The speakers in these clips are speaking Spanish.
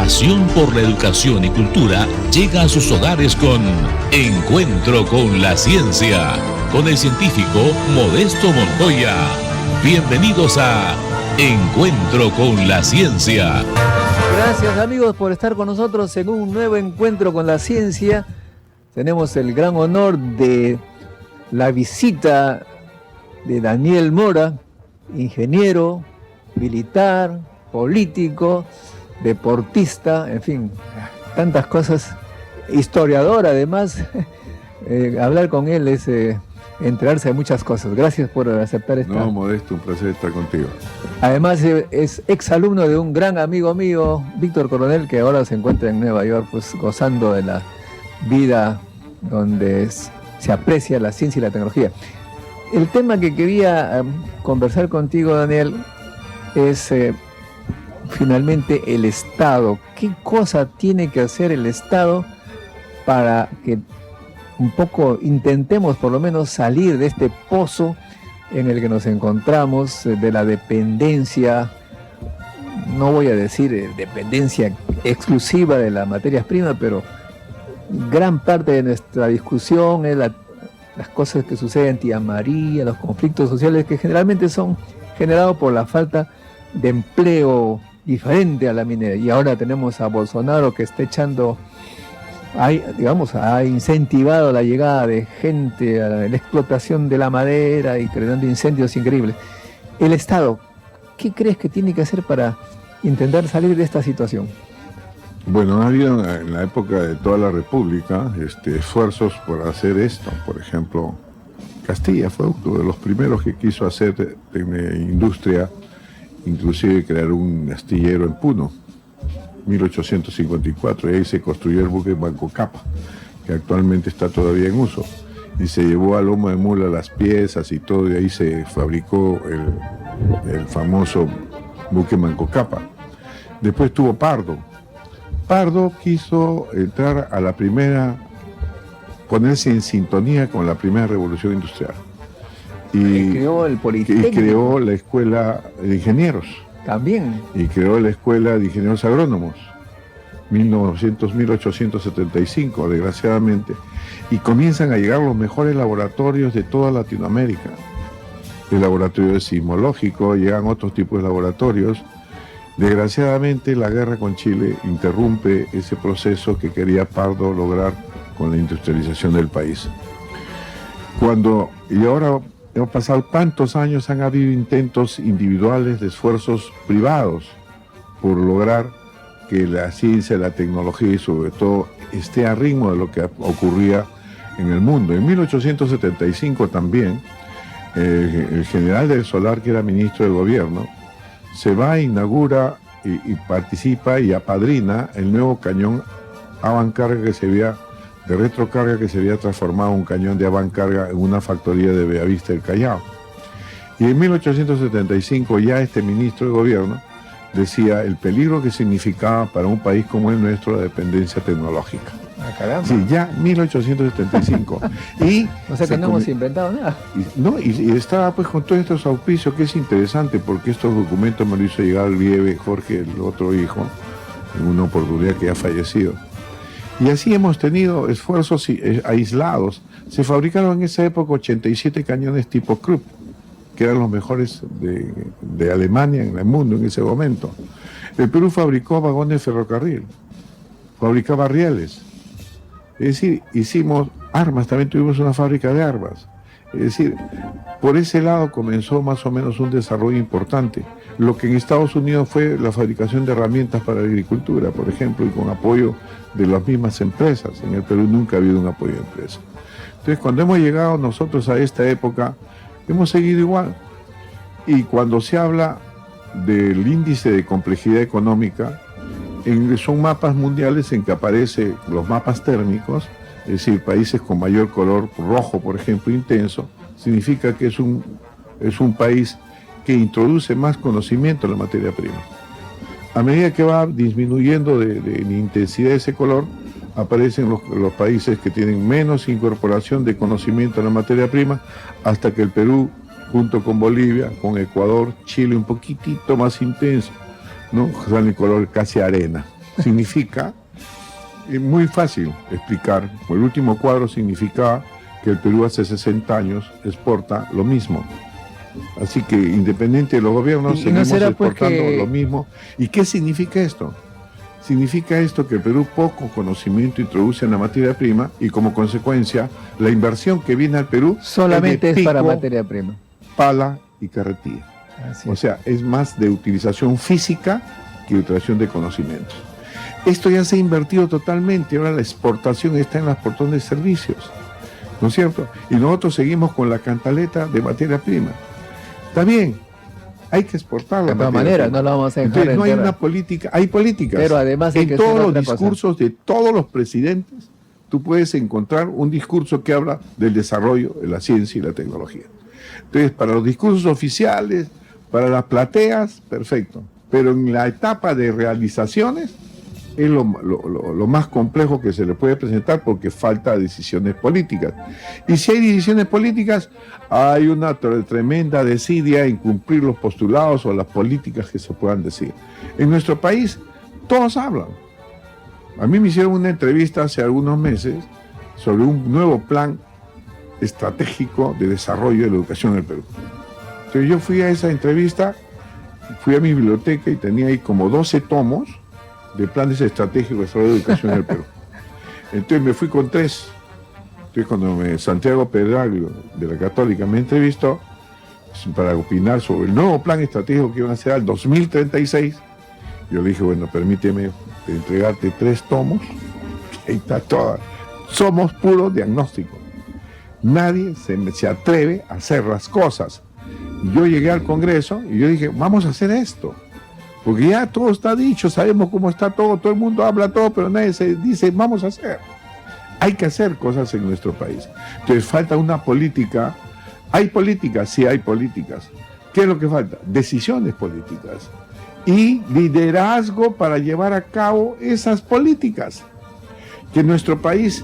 pasión por la educación y cultura llega a sus hogares con Encuentro con la Ciencia, con el científico Modesto Montoya. Bienvenidos a Encuentro con la Ciencia. Gracias, amigos, por estar con nosotros en un nuevo Encuentro con la Ciencia. Tenemos el gran honor de la visita de Daniel Mora, ingeniero, militar, político, deportista, en fin, tantas cosas, historiador además. Hablar con él es enterarse de muchas cosas. Gracias por aceptar esta... No, Modesto, un placer estar contigo. Además es exalumno de un gran amigo mío, Víctor Coronel, que ahora se encuentra en Nueva York, pues gozando de la vida donde se aprecia la ciencia y la tecnología. El tema que quería conversar contigo, Daniel, es finalmente el Estado. ¿Qué cosa tiene que hacer el Estado para que un poco intentemos por lo menos salir de este pozo en el que nos encontramos, de la dependencia, no voy a decir dependencia exclusiva de las materias primas, pero gran parte de nuestra discusión es las cosas que suceden en Tía María, los conflictos sociales que generalmente son generados por la falta de empleo diferente a la minería. Y ahora tenemos a Bolsonaro que está ha incentivado la llegada de gente a la explotación de la madera y creando incendios increíbles. El Estado, ¿qué crees que tiene que hacer para intentar salir de esta situación? Bueno, ha habido en la época de toda la República esfuerzos por hacer esto. Por ejemplo, Castilla fue uno de los primeros que quiso hacer industria, inclusive crear un astillero en Puno, 1854, y ahí se construyó el buque Manco Cápac, que actualmente está todavía en uso, y se llevó a lomo de mula las piezas y todo, y ahí se fabricó el famoso buque Manco Cápac. Después tuvo Pardo. Pardo quiso entrar a la primera, ponerse en sintonía con la primera revolución industrial. Y creó el Politécnico. Y creó la Escuela de Ingenieros. También. Y creó la Escuela de Ingenieros Agrónomos, 1875, desgraciadamente. Y comienzan a llegar los mejores laboratorios de toda Latinoamérica. El laboratorio sismológico, llegan otros tipos de laboratorios. Desgraciadamente, la guerra con Chile interrumpe ese proceso que quería Pardo lograr con la industrialización del país. Y ahora hemos pasado tantos años, han habido intentos individuales de esfuerzos privados por lograr que la ciencia, la tecnología y sobre todo esté a ritmo de lo que ocurría en el mundo. En 1875 también, el general del Solar, que era ministro del gobierno, se va, inaugura y participa y apadrina el nuevo cañón avancarga de retrocarga que se había transformado un cañón de avancarga en una factoría de Bellavista del Callao. Y en 1875 ya este ministro de gobierno decía el peligro que significaba para un país como el nuestro la dependencia tecnológica. Ah, caramba. Sí, ya 1875. O sea que no hemos inventado nada. Y estaba pues con todos estos auspicios, que es interesante porque estos documentos me lo hizo llegar el Vieve, Jorge, el otro hijo, en una oportunidad que ha fallecido. Y así hemos tenido esfuerzos aislados. Se fabricaron en esa época 87 cañones tipo Krupp, que eran los mejores de Alemania en el mundo en ese momento. El Perú fabricó vagones de ferrocarril, fabricaba rieles. Es decir, hicimos armas, también tuvimos una fábrica de armas. Es decir, por ese lado comenzó más o menos un desarrollo importante. Lo que en Estados Unidos fue la fabricación de herramientas para la agricultura, por ejemplo, y con apoyo de las mismas empresas. En el Perú nunca ha habido un apoyo de empresas. Entonces, cuando hemos llegado nosotros a esta época, hemos seguido igual. Y cuando se habla del índice de complejidad económica, son mapas mundiales en que aparecen los mapas térmicos, es decir, países con mayor color rojo, por ejemplo, intenso, significa que es un país que introduce más conocimiento en la materia prima. A medida que va disminuyendo de intensidad ese color, aparecen los países que tienen menos incorporación de conocimiento en la materia prima, hasta que el Perú, junto con Bolivia, con Ecuador, Chile un poquitito más intenso, ¿no? Sale el color casi arena. significa, muy fácil explicar, el último cuadro significaba que el Perú hace 60 años exporta lo mismo. Así que independiente de los gobiernos, seguimos exportando lo mismo. ¿Y qué significa esto? Significa esto que el Perú poco conocimiento introduce en la materia prima y como consecuencia la inversión que viene al Perú solamente es pico, para materia prima, pala y carretilla. O sea, es más de utilización física que utilización de conocimientos. Esto ya se ha invertido totalmente, ahora la exportación está en las portones de servicios, ¿no es cierto? Y nosotros seguimos con la cantaleta de materia prima. Está bien, hay que exportarla. De todas maneras, no lo vamos a dejar. Entonces, no hay una política, hay políticas. Pero además hay en que todos hacer los otra discursos de todos los presidentes, tú puedes encontrar un discurso que habla del desarrollo de la ciencia y la tecnología. Entonces, para los discursos oficiales, para las plateas, perfecto. Pero en la etapa de realizaciones es lo más complejo que se le puede presentar porque falta decisiones políticas. Y si hay decisiones políticas, hay una tremenda desidia en cumplir los postulados o las políticas que se puedan decir. En nuestro país, todos hablan. A mí me hicieron una entrevista hace algunos meses sobre un nuevo plan estratégico de desarrollo de la educación en el Perú. Entonces yo fui a esa entrevista, fui a mi biblioteca y tenía ahí como 12 tomos de planes estratégicos de desarrollo de educación en el Perú. Entonces me fui con 3. Entonces cuando Santiago Pedraglio de la Católica me entrevistó para opinar sobre el nuevo plan estratégico que iban a hacer al 2036, yo le dije, bueno, permíteme entregarte 3 tomos, ahí está toda. Somos puros diagnósticos. Nadie se atreve a hacer las cosas. Y yo llegué al Congreso y yo dije, vamos a hacer esto. Porque ya todo está dicho, sabemos cómo está todo el mundo habla todo, pero nadie se dice, vamos a hacer. Hay que hacer cosas en nuestro país. Entonces falta una política. ¿Hay políticas? Sí hay políticas. ¿Qué es lo que falta? Decisiones políticas. Y liderazgo para llevar a cabo esas políticas. Que en nuestro país,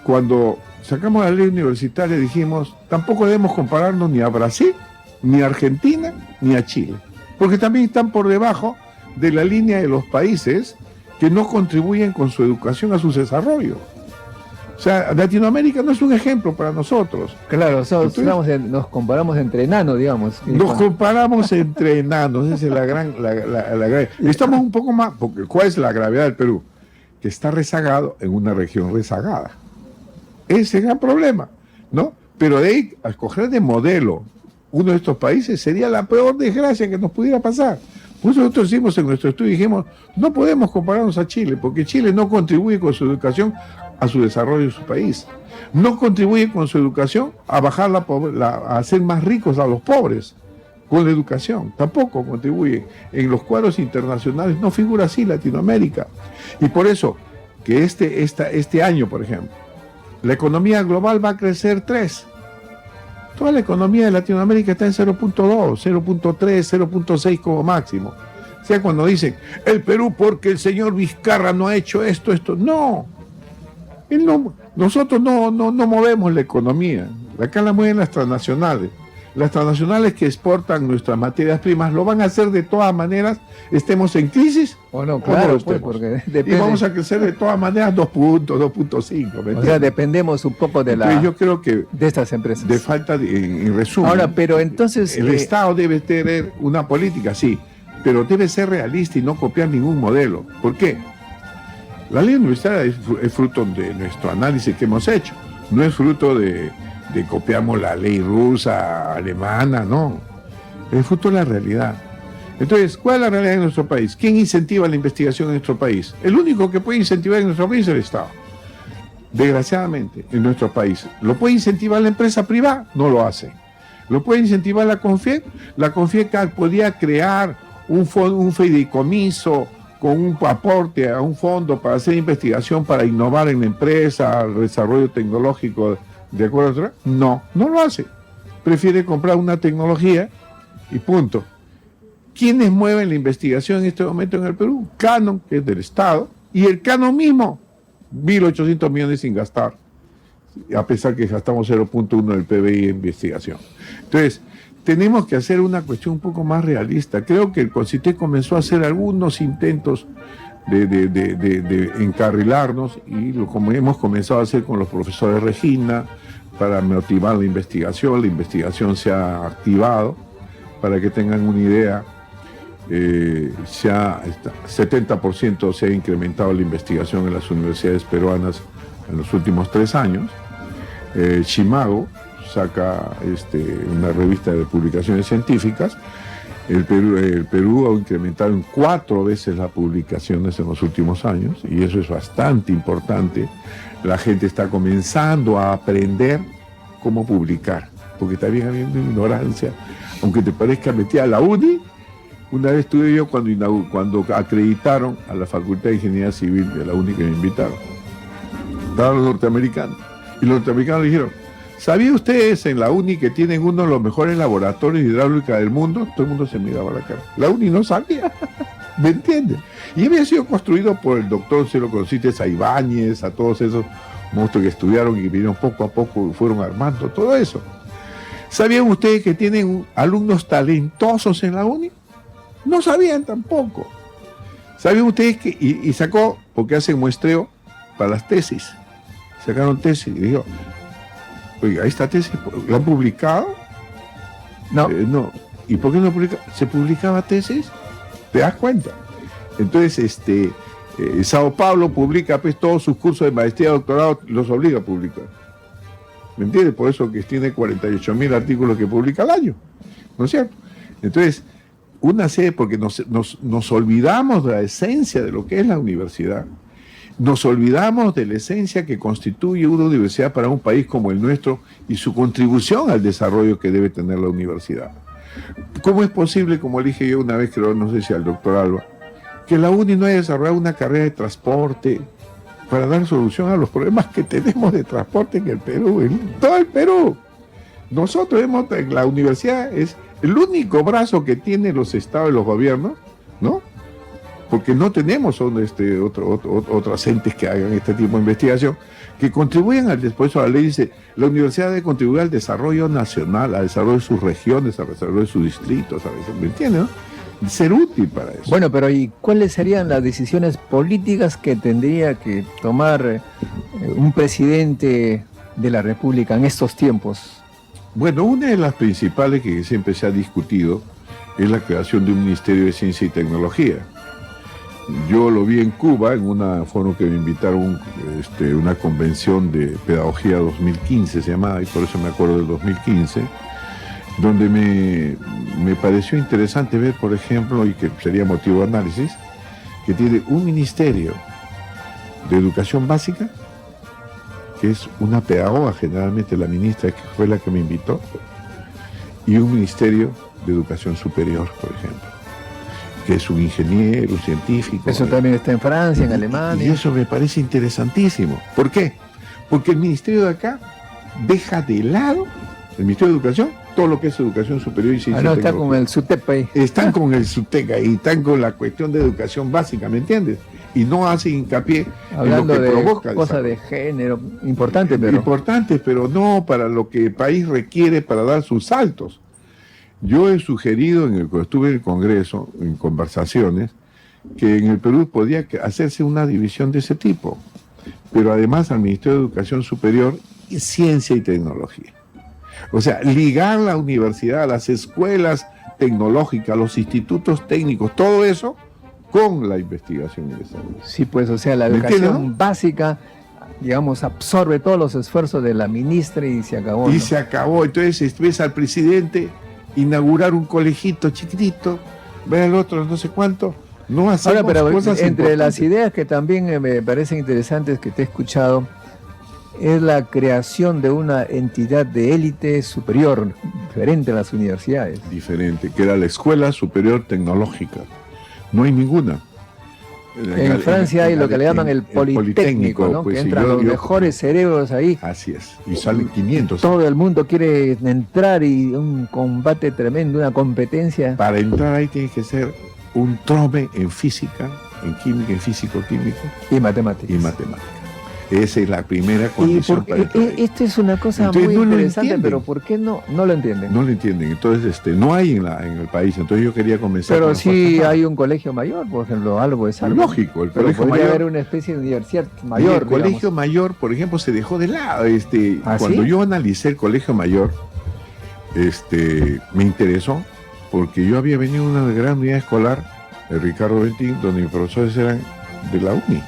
cuando sacamos la ley universitaria, dijimos, tampoco debemos compararnos ni a Brasil, ni a Argentina, ni a Chile. Porque también están por debajo de la línea de los países que no contribuyen con su educación a su desarrollo. O sea, Latinoamérica no es un ejemplo para nosotros. Claro, nos comparamos entre enanos, digamos. Nos comparamos entre enanos, esa es la gran... Estamos un poco más, porque ¿cuál es la gravedad del Perú? Que está rezagado en una región rezagada. Ese es el gran problema, ¿no? Pero de ahí, a escoger de modelo uno de estos países sería la peor desgracia que nos pudiera pasar. Por eso nosotros hicimos en nuestro estudio, dijimos, no podemos compararnos a Chile, porque Chile no contribuye con su educación a su desarrollo de su país. No contribuye con su educación a bajar a hacer más ricos a los pobres con la educación. Tampoco contribuye. En los cuadros internacionales no figura así Latinoamérica. Y por eso, que este año, por ejemplo, la economía global va a crecer 3. Toda la economía de Latinoamérica está en 0.2, 0.3, 0.6 como máximo. O sea, cuando dicen, el Perú porque el señor Vizcarra no ha hecho esto. No. Nosotros no movemos la economía. Acá la mueven las transnacionales. Las transnacionales que exportan nuestras materias primas lo van a hacer de todas maneras, estemos en crisis o no, claro, pues, porque depende. Y vamos a crecer de todas maneras 2 puntos, 2.5. O sea, dependemos un poco de yo creo que de estas empresas. De falta en resumen. Ahora, pero entonces el Estado debe tener una política, sí, pero debe ser realista y no copiar ningún modelo. ¿Por qué? La ley universitaria es fruto de nuestro análisis que hemos hecho, no es fruto de copiamos la ley rusa, alemana, no. Es fruto de la realidad. Entonces, ¿cuál es la realidad de nuestro país? ¿Quién incentiva la investigación en nuestro país? El único que puede incentivar en nuestro país es el Estado. Desgraciadamente, en nuestro país. ¿Lo puede incentivar la empresa privada? No lo hace. ¿Lo puede incentivar la CONFIEC? La CONFIEC podía crear un fideicomiso con un aporte a un fondo para hacer investigación, para innovar en la empresa, el desarrollo tecnológico. ¿De acuerdo? No lo hace. Prefiere comprar una tecnología y punto. ¿Quiénes mueven la investigación en este momento en el Perú? Canon, que es del Estado, y el Canon mismo, 1.800 millones sin gastar, a pesar que gastamos 0.1 del PBI en investigación. Entonces, tenemos que hacer una cuestión un poco más realista. Creo que el CONCITEC comenzó a hacer algunos intentos de encarrilarnos, y como hemos comenzado a hacer con los profesores Regina, para motivar la investigación se ha activado. Para que tengan una idea, 70% se ha incrementado la investigación en las universidades peruanas en los últimos 3 años. Chimago saca una revista de publicaciones científicas. El Perú ha incrementado en 4 veces las publicaciones en los últimos años, y eso es bastante importante. La gente está comenzando a aprender cómo publicar, porque está bien habiendo ignorancia, aunque te parezca metida a la UNI. Una vez estuve yo cuando acreditaron a la Facultad de Ingeniería Civil de la UNI, que me invitaron. Estaban los norteamericanos, y los norteamericanos dijeron: ¿sabían ustedes en la UNI que tienen uno de los mejores laboratorios de hidráulica del mundo? Todo el mundo se miraba la cara. La UNI no sabía, ¿me entiendes? Y había sido construido por el doctor, si lo conociste, a Ibáñez, a todos esos monstruos que estudiaron y que vinieron poco a poco y fueron armando todo eso. ¿Sabían ustedes que tienen alumnos talentosos en la UNI? No sabían tampoco. ¿Sabían ustedes que, y sacó, porque hacen muestreo para las tesis, sacaron tesis y dijo: oiga, ¿esta tesis la han publicado? No. No. ¿Y por qué no publica? ¿Se publicaba tesis? ¿Te das cuenta? Entonces, Sao Paulo publica pues todos sus cursos de maestría y doctorado, los obliga a publicar. ¿Me entiendes? Por eso que tiene 48.000 artículos que publica al año. ¿No es cierto? Entonces, una serie, porque nos olvidamos de la esencia de lo que es la universidad. Nos olvidamos de la esencia que constituye una universidad para un país como el nuestro y su contribución al desarrollo que debe tener la universidad. ¿Cómo es posible, como dije yo una vez, creo, no sé si al doctor Alba, que la UNI no haya desarrollado una carrera de transporte para dar solución a los problemas que tenemos de transporte en el Perú, en todo el Perú? Nosotros la universidad es el único brazo que tienen los estados y los gobiernos, ¿no? Porque no tenemos otros entes que hagan este tipo de investigación, que contribuyan por eso la ley dice: la universidad debe contribuir al desarrollo nacional, al desarrollo de sus regiones, al desarrollo de sus distritos, ¿me entiendes? ¿No? Ser útil para eso. Bueno, pero ¿y cuáles serían las decisiones políticas que tendría que tomar un presidente de la República en estos tiempos? Bueno, una de las principales que siempre se ha discutido es la creación de un Ministerio de Ciencia y Tecnología. Yo lo vi en Cuba, en un foro que me invitaron, una convención de pedagogía 2015 se llamaba, y por eso me acuerdo del 2015, donde me pareció interesante ver, por ejemplo, y que sería motivo de análisis, que tiene un ministerio de educación básica, que es una pedagoga, generalmente la ministra, que fue la que me invitó, y un ministerio de educación superior, por ejemplo, que es un ingeniero, un científico. Eso también está en Francia, en Alemania. Y eso me parece interesantísimo. ¿Por qué? Porque el ministerio de acá deja de lado, el Ministerio de Educación, todo lo que es educación superior y ciencia. No, está con el SUTEP ahí. Están con el SUTEC ahí, están con la cuestión de educación básica, ¿me entiendes? Y no hacen hincapié hablando en lo que provoca. Cosas de género, importantes, pero no para lo que el país requiere para dar sus saltos. Yo he sugerido, cuando estuve en el Congreso, en conversaciones, que en el Perú podía hacerse una división de ese tipo, pero además al Ministerio de Educación Superior, Ciencia y Tecnología. O sea, ligar la universidad, las escuelas tecnológicas, los institutos técnicos, todo eso con la investigación y desarrollo. Sí, pues, o sea, la educación básica, digamos, absorbe todos los esfuerzos de la ministra y se acabó. Y se acabó. Entonces ves al presidente inaugurar un colegito chiquitito, ver al otro no sé cuánto. No hacemos cosas entre las ideas que también me parecen interesantes que te he escuchado, es la creación de una entidad de élite superior, diferente a las universidades. Diferente, que era la Escuela Superior Tecnológica. No hay ninguna. En Francia hay lo que le llaman el Politécnico, ¿no? Pues, que entran los mejores cerebros ahí. Así es, y salen 500. Todo el mundo quiere entrar y un combate tremendo, una competencia. Para entrar ahí tiene que ser un trome en física, en química, en físico-químico. Y matemáticas. Esa es la primera condición para entrar ahí. Esto es una cosa Entonces, muy no lo interesante, entienden. pero ¿por qué no lo entienden? No lo entienden. Entonces, no hay en el país. Entonces yo quería comenzar Pero con las sí Fuerzas Armadas. hay un colegio mayor, por ejemplo, algo es algo. Lógico, el Pero colegio podría mayor. haber una especie de universidad Y mayor, el colegio digamos. mayor, por ejemplo, se dejó de lado. ¿Ah, Cuando sí? yo analicé el colegio mayor, me interesó porque yo había venido a una gran unidad escolar, el Ricardo Bentín, donde mis profesores eran de la UNI.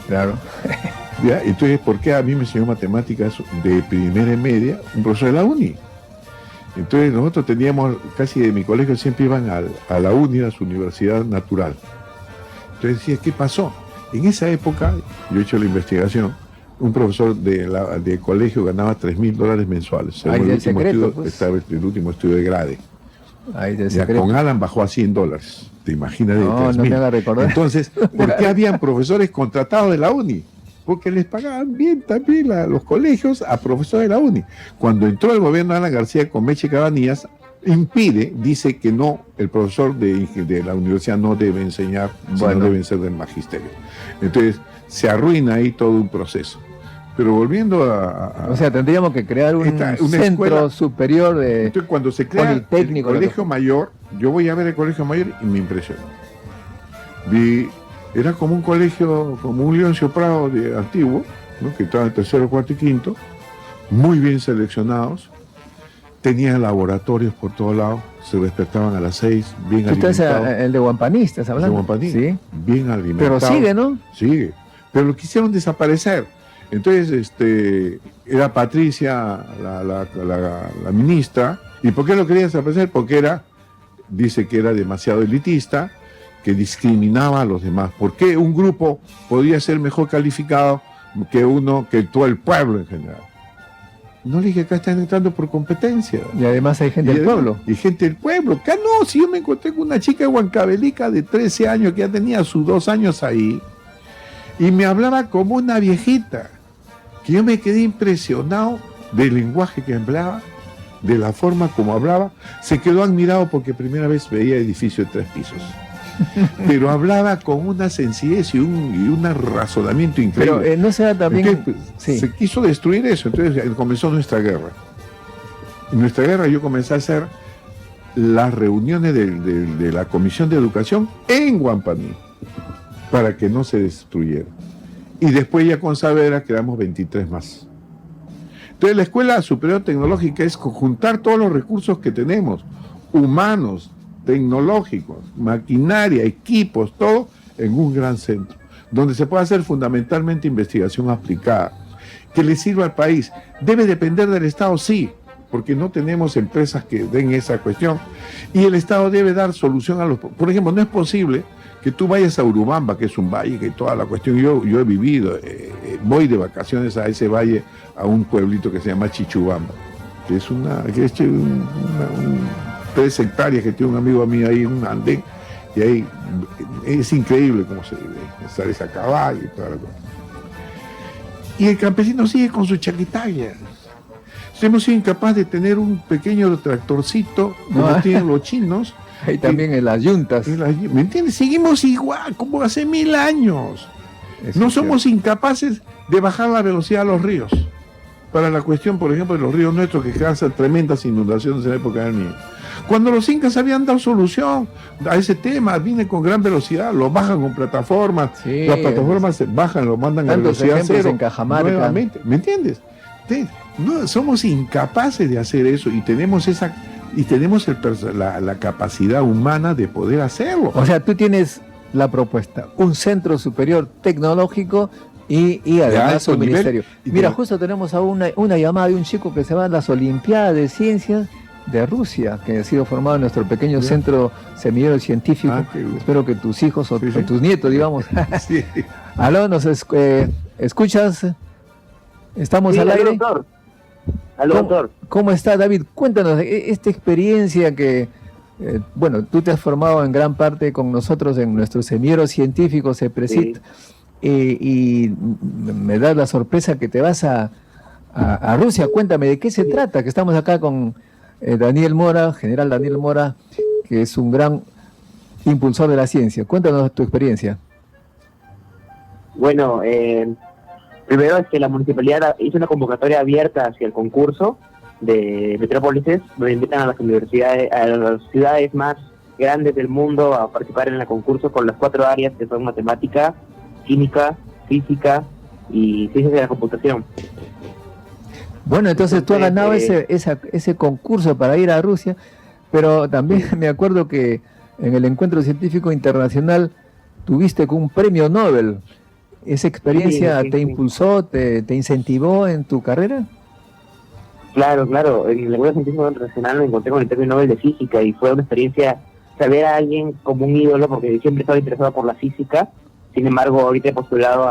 Claro. ¿Ya? Entonces, ¿por qué a mí me enseñó matemáticas de primera y media un profesor de la UNI? Entonces nosotros teníamos, casi de mi colegio siempre iban a la UNI, a su universidad natural. Entonces decía, ¿qué pasó? En esa época, yo he hecho la investigación, un profesor de colegio ganaba $3,000 mensuales. Ahí Según del secreto, pues. estaba el último estudio de grade. Ahí del Ya, secreto. con Alan bajó a $100. ¿Te imaginas? De No, no 3,000. me haga recordar. Entonces, ¿por qué habían profesores contratados de la UNI? Porque les pagaban bien también los colegios a profesores de la UNI. Cuando entró el gobierno de Alan García con Meche Cabanillas, dice que no, el profesor de la universidad no debe enseñar, Bueno. sino deben ser del magisterio. Entonces, se arruina ahí todo un proceso. Pero volviendo O sea, tendríamos que crear un una centro escuela superior de... entonces, cuando se crea el Politécnico, colegio mayor, yo voy a ver el colegio mayor y me impresionó. Era como un colegio, como un Leoncio Prado de antiguo, ¿no? Que estaba en tercero, cuarto y quinto, muy bien seleccionados, tenían laboratorios por todos lados, se despertaban a las 6, bien Tú estás alimentados. el de Huampaní, estás hablando. De Huampaní, Sí. bien Pero alimentados. sigue, ¿no? Sigue, pero lo quisieron desaparecer. Entonces, era Patricia la ministra. ¿Y por qué lo querían desaparecer? Porque dice que era demasiado elitista, que discriminaba a los demás. ¿Por qué un grupo podía ser mejor calificado que todo el pueblo en general? No le dije, acá están entrando por competencia. Y además hay gente Y del además- pueblo. Y gente del pueblo. Acá no, si yo me encontré con una chica de Huancavelica de 13 años que ya tenía sus 2 años ahí y me hablaba como una viejita, que yo me quedé impresionado del lenguaje que empleaba, de la forma como hablaba. Se quedó admirado porque primera vez veía edificio de 3 pisos. Pero hablaba con una sencillez y un razonamiento increíble. Pero no se da también... Entonces, Sí. se quiso destruir eso, entonces comenzó nuestra guerra. En nuestra guerra yo comencé a hacer las reuniones de la Comisión de Educación en Huampaní para que no se destruyera. Y después ya con Saavedra creamos 23 más. Entonces la Escuela Superior Tecnológica es conjuntar todos los recursos que tenemos, humanos, tecnológicos, maquinaria, equipos, todo en un gran centro, donde se puede hacer fundamentalmente investigación aplicada, que le sirva al país. ¿Debe depender del Estado? Sí, porque no tenemos empresas que den esa cuestión. Y el Estado debe dar solución a los... Por ejemplo, no es posible que tú vayas a Urubamba, que es un valle, que toda la cuestión... Yo he vivido, voy de vacaciones a ese valle, a un pueblito que se llama Chichubamba, que es 3 hectáreas que tiene un amigo mío ahí, un andén, y ahí es increíble cómo se vive, sales a caballo y toda la cosa. Y el campesino sigue con su chaquitalla. Hemos sido incapaces de tener un pequeño tractorcito, como No. tienen los chinos. Hay también en las yuntas. ¿Me entiendes? Seguimos igual, como hace 1000 años. Eso No es somos incapaces de bajar la velocidad a los ríos. Para la cuestión, por ejemplo, de los ríos nuestros que causan tremendas inundaciones en la época del Niño. Cuando los incas habían dado solución a ese tema, vienen con gran velocidad, lo bajan con plataformas, Sí, las plataformas se bajan, lo mandan a tantos velocidad ejemplos cero. en Cajamarca. Nuevamente, ¿me entiendes? No, somos incapaces de hacer eso y tenemos la capacidad humana de poder hacerlo. O sea, tú tienes la propuesta, un centro superior tecnológico y además alto un nivel. ministerio. Y Mira, de- justo tenemos a una llamada de un chico que se va a las Olimpiadas de Ciencias de Rusia, que ha sido formado en nuestro pequeño Ya. centro semillero científico. Qué bien. Espero que tus hijos o Sí, sí. tus nietos, digamos. Sí. Aló, ¿escuchas? ¿Estamos Sí, al aló, aire? doctor. Aló, ¿Cómo, doctor. cómo está, David? Cuéntanos, esta experiencia que, bueno, tú te has formado en gran parte con nosotros en nuestro semillero científico, CEPRESIT, Sí. y me da la sorpresa que te vas a Rusia. Cuéntame, ¿de qué se trata? Que estamos acá con Daniel Mora, general Daniel Mora, que es un gran impulsor de la ciencia. Cuéntanos tu experiencia. Bueno, Primero, la municipalidad hizo una convocatoria abierta hacia el concurso de metrópolises, donde invitan a las universidades, a las ciudades más grandes del mundo a participar en el concurso con las 4 áreas que son matemática, química, física y ciencias de la computación. Bueno, entonces tú has ganado ese concurso para ir a Rusia, pero también me acuerdo que en el Encuentro Científico Internacional tuviste con un premio Nobel. ¿Esa experiencia te impulsó, te incentivó en tu carrera? Claro. En el Encuentro Científico Internacional me encontré con el premio Nobel de Física y fue una experiencia saber a alguien como un ídolo, porque siempre estaba interesado por la física. Sin embargo, ahorita he postulado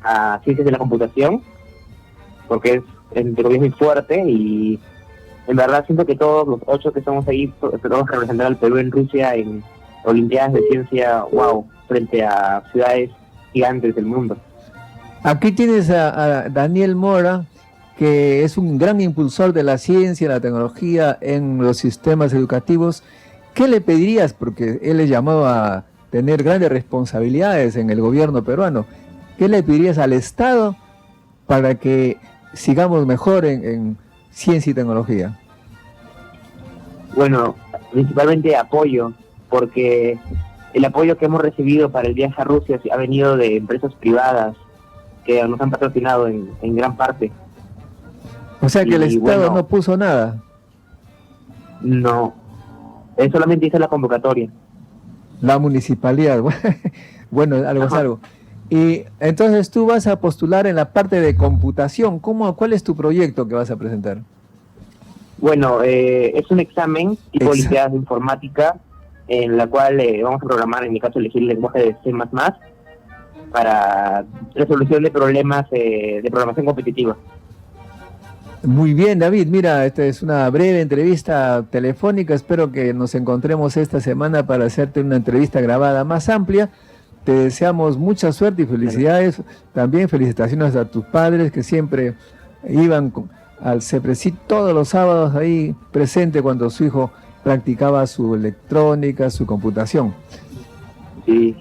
a ciencias de la computación, porque es muy fuerte, y en verdad siento que todos los 8 que estamos ahí tenemos que representar al Perú en Rusia en Olimpiadas de Ciencia, frente a ciudades gigantes del mundo. Aquí tienes a Daniel Mora, que es un gran impulsor de la ciencia y la tecnología en los sistemas educativos. ¿Qué le pedirías? Porque él es llamado a tener grandes responsabilidades en el gobierno peruano. ¿Qué le pedirías al Estado para que sigamos mejor en ciencia y tecnología? Bueno, principalmente apoyo, porque el apoyo que hemos recibido para el viaje a Rusia ha venido de empresas privadas que nos han patrocinado en gran parte. O sea que el Estado no puso nada. No, él solamente hizo la convocatoria. La municipalidad, bueno, algo es algo. Y entonces tú vas a postular en la parte de computación. ¿Cuál es tu proyecto que vas a presentar? Bueno, es un examen tipo Olimpiadas de Informática, en la cual vamos a programar, en mi caso elegir el lenguaje de C++, para resolución de problemas de programación competitiva. Muy bien, David. Mira, esta es una breve entrevista telefónica. Espero que nos encontremos esta semana para hacerte una entrevista grabada más amplia. Te deseamos mucha suerte y felicidades. También felicitaciones a tus padres que siempre iban al CEPRESID todos los sábados ahí presente cuando su hijo practicaba su electrónica, su computación. Sí.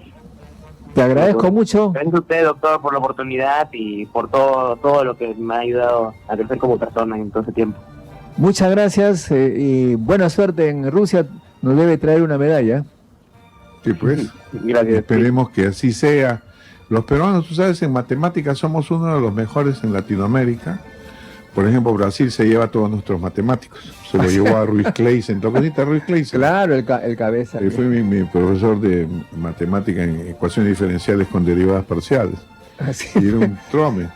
Te agradezco mucho. Gracias a usted, doctor, por la oportunidad y por todo lo que me ha ayudado a crecer como persona en todo ese tiempo. Muchas gracias y buena suerte en Rusia. Nos debe traer una medalla. Sí, pues. Gracias. Esperemos que así sea. Los peruanos, tú sabes, en matemáticas somos uno de los mejores en Latinoamérica. Por ejemplo, Brasil se lleva a todos nuestros matemáticos. Se lo llevó a Ruiz Clayson. ¿Te acuerdas de Ruiz Clayson? Claro, el cabeza. Él fue mi profesor de matemática en ecuaciones diferenciales con derivadas parciales. Y era un trome.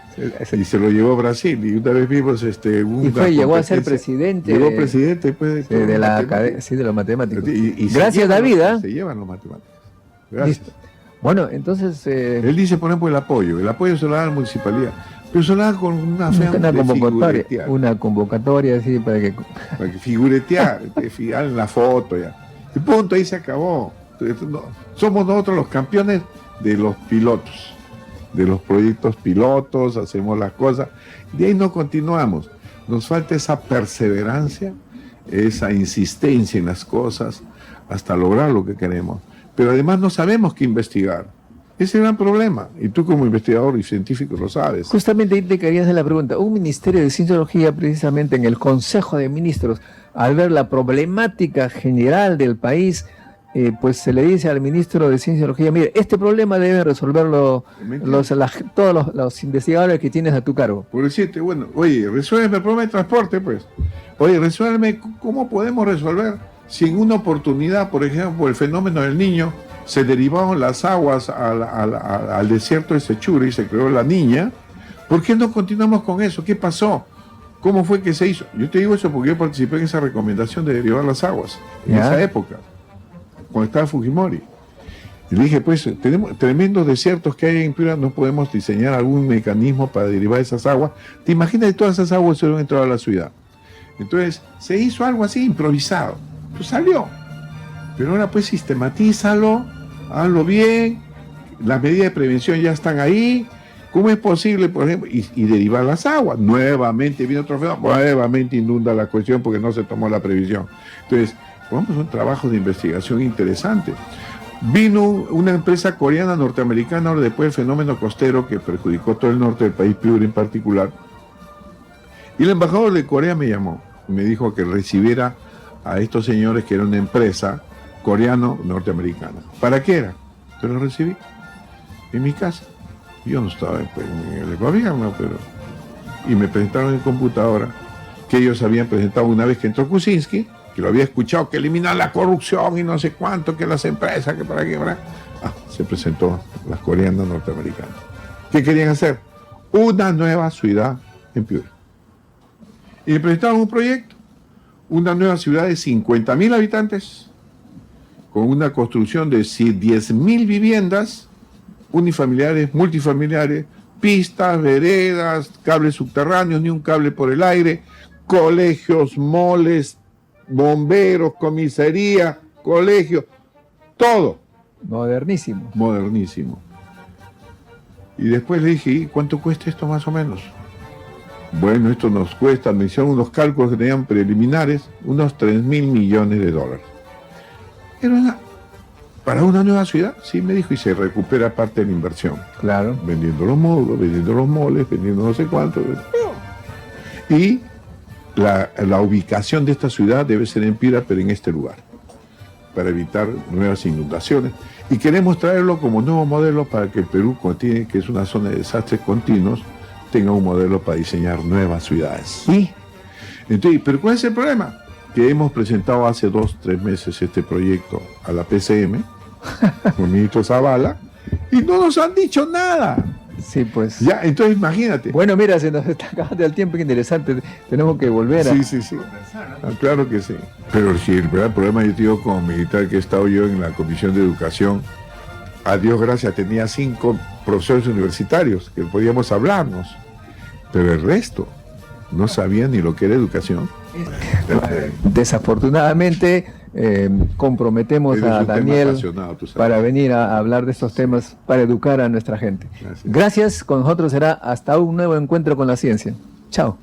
Y se lo llevó a Brasil. Y una vez vimos llegó a ser presidente. Llegó presidente después de la academia, de los matemáticos. Y gracias, David. Se llevan los matemáticos. Gracias. Listo. Bueno, entonces... Él dice, por ejemplo, el apoyo. El apoyo se lo da a la municipalidad. Pero se lo da con una convocatoria. Una convocatoria así para que figuretear, en la foto ya. Y punto, ahí se acabó. Somos nosotros los campeones de los pilotos, de los proyectos pilotos, hacemos las cosas. De ahí no continuamos. Nos falta esa perseverancia, esa insistencia en las cosas, hasta lograr lo que queremos. Pero además no sabemos qué investigar. Ese es el gran problema, y tú como investigador y científico lo sabes. Justamente ahí te quería hacer la pregunta. Un ministerio de Cienciología, precisamente en el Consejo de Ministros, al ver la problemática general del país, pues se le dice al ministro de Cienciología, mire, este problema deben resolverlo todos los investigadores que tienes a tu cargo. Por decirte, bueno, oye, resuélveme el problema de transporte, pues. Oye, resuélveme cómo podemos resolver si en una oportunidad, por ejemplo, el fenómeno del Niño, se derivaron las aguas al desierto de Sechura y se creó la Niña. ¿Por qué no continuamos con eso? ¿Qué pasó? ¿Cómo fue que se hizo? Yo te digo eso porque yo participé en esa recomendación de derivar las aguas en esa época, cuando estaba Fujimori. Y dije, pues, tenemos tremendos desiertos que hay en Piura, no podemos diseñar algún mecanismo para derivar esas aguas. ¿Te imaginas que todas esas aguas se hubieran entrado a la ciudad? Entonces, se hizo algo así improvisado. Pues salió. Pero ahora pues sistematízalo, hazlo bien, las medidas de prevención ya están ahí. ¿Cómo es posible, por ejemplo, y derivar las aguas? Nuevamente viene otro fenómeno, nuevamente inunda la cuestión porque no se tomó la previsión. Entonces, vamos a un trabajo de investigación interesante. Vino una empresa coreana norteamericana después del fenómeno costero que perjudicó todo el norte del país, Piura en particular. Y el embajador de Corea me llamó, me dijo que recibiera a estos señores, que era una empresa coreano-norteamericana. ¿Para qué era? Yo lo recibí en mi casa. Yo no estaba en el gobierno, pero... Y me presentaron en computadora que ellos habían presentado una vez que entró Kuczynski, que lo había escuchado, que eliminar la corrupción y no sé cuánto, que las empresas, que para qué, para... se presentó las coreanas norteamericanas. ¿Qué querían hacer? Una nueva ciudad en Piura. Y le presentaron un proyecto, una nueva ciudad de 50.000 habitantes, con una construcción de 10.000 viviendas, unifamiliares, multifamiliares, pistas, veredas, cables subterráneos, ni un cable por el aire, colegios, moles, bomberos, comisaría, colegios, todo. Modernísimo. Modernísimo. Y después le dije, ¿y cuánto cuesta esto más o menos? Bueno, esto nos cuesta, me hicieron unos cálculos que tenían preliminares, unos 3.000 millones de dólares. Era para una nueva ciudad, sí, me dijo, y se recupera parte de la inversión. Claro. Vendiendo los módulos, vendiendo los moles, vendiendo no sé cuánto. Y la ubicación de esta ciudad debe ser en Piura, pero en este lugar, para evitar nuevas inundaciones. Y queremos traerlo como nuevo modelo para que el Perú, que es una zona de desastres continuos, tenga un modelo para diseñar nuevas ciudades. ¿Y? Entonces, ¿pero cuál es el problema? Que hemos presentado hace 2-3 meses este proyecto a la PCM, con el ministro Zavala, y no nos han dicho nada. Sí, pues. Ya, entonces imagínate. Bueno, mira, se nos está acabando el tiempo, qué interesante. Tenemos que volver a... Sí. Claro que sí. Pero si el verdadero problema, yo digo, como militar que he estado yo en la Comisión de Educación, a Dios gracias, tenía 5 profesores universitarios que podíamos hablarnos, pero el resto no sabía ni lo que era educación. Desafortunadamente, comprometemos a Daniel para venir a hablar de estos temas, para educar a nuestra gente. Gracias, con nosotros será hasta un nuevo encuentro con la ciencia. Chao.